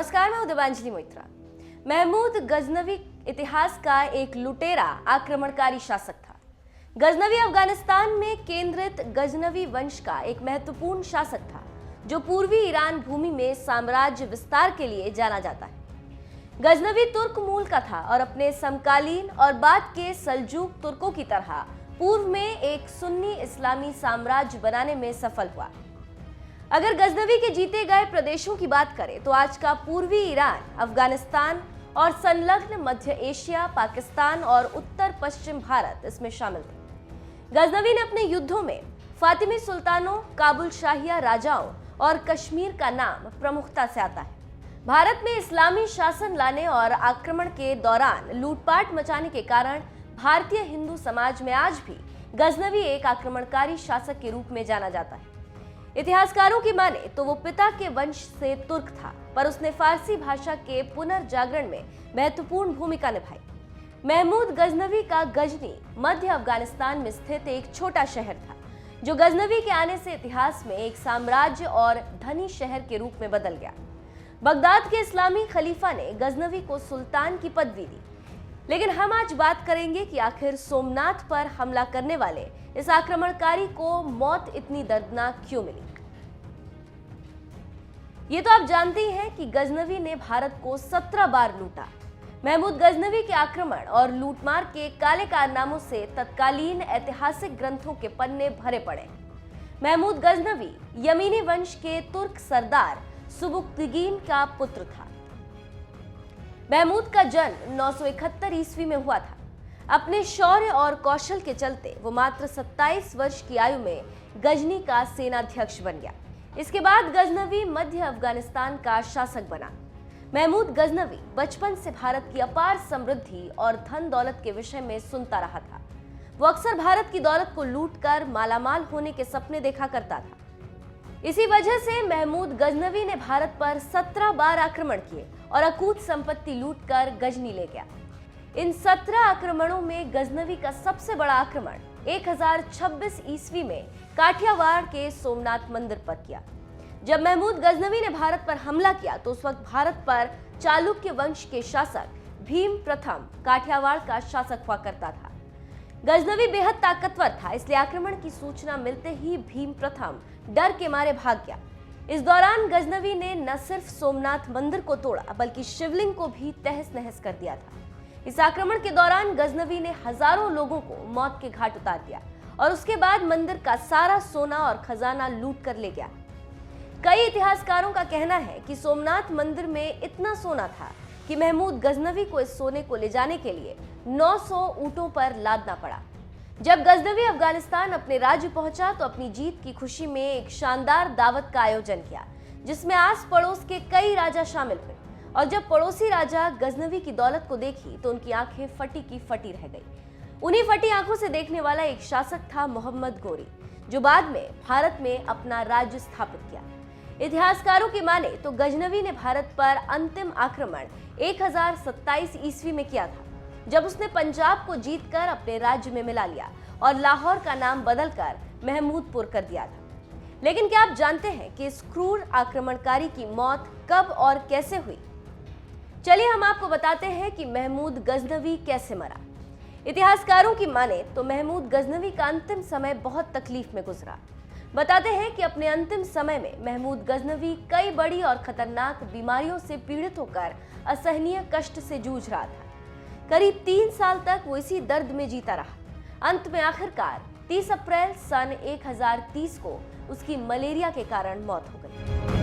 नमस्कार, मैं दिव्यांजलि मोइत्रा। महमूद गजनवी इतिहास का एक लुटेरा आक्रमणकारी शासक था। गजनवी अफगानिस्तान में केंद्रित गजनवी वंश का एक महत्वपूर्ण शासक था जो पूर्वी ईरान भूमि में साम्राज्य विस्तार के लिए जाना जाता है। गजनवी तुर्क मूल का था और अपने समकालीन और बाद के सल्जूक तुर्कों की तरह पूर्व में एक सुन्नी इस्लामी साम्राज्य बनाने में सफल हुआ। अगर गजनवी के जीते गए प्रदेशों की बात करें तो आज का पूर्वी ईरान, अफगानिस्तान और संलग्न मध्य एशिया, पाकिस्तान और उत्तर पश्चिम भारत इसमें शामिल थे। गजनवी ने अपने युद्धों में फातिमी सुल्तानों, काबुल शाहिया राजाओं और कश्मीर का नाम प्रमुखता से आता है। भारत में इस्लामी शासन लाने और आक्रमण के दौरान लूटपाट मचाने के कारण भारतीय हिंदू समाज में आज भी गजनवी एक आक्रमणकारी शासक के रूप में जाना जाता है। इतिहासकारों की माने तो वो पिता के वंश से तुर्क था, पर उसने फारसी भाषा के पुनर्जागरण में महत्वपूर्ण भूमिका निभाई। महमूद गजनवी का गजनी मध्य अफगानिस्तान में स्थित एक छोटा शहर था जो गजनवी के आने से इतिहास में एक साम्राज्य और धनी शहर के रूप में बदल गया। बगदाद के इस्लामी खलीफा ने गजनवी को सुल्तान की पदवी दी। लेकिन हम आज बात करेंगे कि आखिर सोमनाथ पर हमला करने वाले इस आक्रमणकारी को मौत इतनी दर्दनाक क्यों मिली। ये तो आप जानते ही हैं कि गजनवी ने भारत को 17 बार लूटा। महमूद गजनवी के आक्रमण और लूटमार के काले कारनामों से तत्कालीन ऐतिहासिक ग्रंथों के पन्ने भरे पड़े। महमूद गजनवी यमीनी वंश के तुर्क सरदार सुबुक्तगीन का पुत्र था। महमूद का जन्म 971 ईस्वी में हुआ था। अपने शौर्य और कौशल के चलते वो मात्र 27 वर्ष की आयु में गजनी का सेनाध्यक्ष बन गया। इसके बाद गजनवी मध्य अफगानिस्तान का शासक बना। महमूद गजनवी बचपन से भारत की अपार समृद्धि और धन दौलत के विषय में सुनता रहा था। वो अक्सर भारत की दौलत को लूटकर मालामाल होने के सपने देखा करता था। इसी वजह से महमूद गजनवी ने भारत पर 17 बार आक्रमण किए और अकूत संपत्ति लूटकर गजनी ले गया। इन 17 आक्रमणों में गजनवी का सबसे बड़ा आक्रमण 1026 ईस्वी में काठियावाड़ के सोमनाथ मंदिर पर किया। जब महमूद गजनवी ने भारत पर हमला किया तो उस वक्त भारत पर चालुक्य वंश के शासक भीम प्रथम काठियावाड़ का शासक हुआ करता था। गजनवी बेहद ताकतवर था, इसलिए आक्रमण की सूचना मिलते ही भीम प्रथम डर के मारे भाग गया। इस दौरान गजनवी ने न सिर्फ सोमनाथ मंदिर को तोड़ा बल्कि शिवलिंग को भी तहस नहस कर दिया था। इस आक्रमण के दौरान गजनवी ने हजारों लोगों को मौत के घाट उतार दिया और उसके बाद मंदिर का सारा सोना और खजाना लूट कर ले गया। कई इतिहासकारों का कहना है कि सोमनाथ मंदिर में इतना सोना था कि महमूद गजनवी को इस सोने को ले जाने के लिए 900 ऊंटों पर लादना पड़ा। जब गजनवी अफगानिस्तान अपने राज्य पहुंचा तो अपनी जीत की खुशी में एक शानदार दावत का आयोजन किया जिसमें आस पड़ोस के कई राजा शामिल हुए। और जब पड़ोसी राजा गजनवी की दौलत को देखी तो उनकी आंखें फटी की फटी रह गई। उन्हीं फटी आंखों से देखने वाला एक शासक था मोहम्मद गोरी, जो बाद में भारत में अपना राज्य स्थापित किया। इतिहासकारों की माने तो गजनवी ने भारत पर अंतिम आक्रमण 1027 ईस्वी में किया था, जब उसने पंजाब को जीतकर अपने राज्य में मिला लिया और लाहौर का नाम बदलकर महमूदपुर कर दिया था। लेकिन क्या आप जानते हैं कि इस क्रूर आक्रमणकारी की मौत कब और कैसे हुई? चलिए हम आपको बताते हैं कि महमूद गजनवी कैसे मरा। इतिहासकारों की माने तो महमूद गजनवी का अंतिम समय बहुत तकलीफ में गुजरा। बताते हैं कि अपने अंतिम समय में महमूद गजनवी कई बड़ी और खतरनाक बीमारियों से पीड़ित होकर असहनीय कष्ट से जूझ रहा था। करीब 3 साल तक वो इसी दर्द में जीता रहा। अंत में आखिरकार 30 अप्रैल सन 1030 को उसकी मलेरिया के कारण मौत हो गई।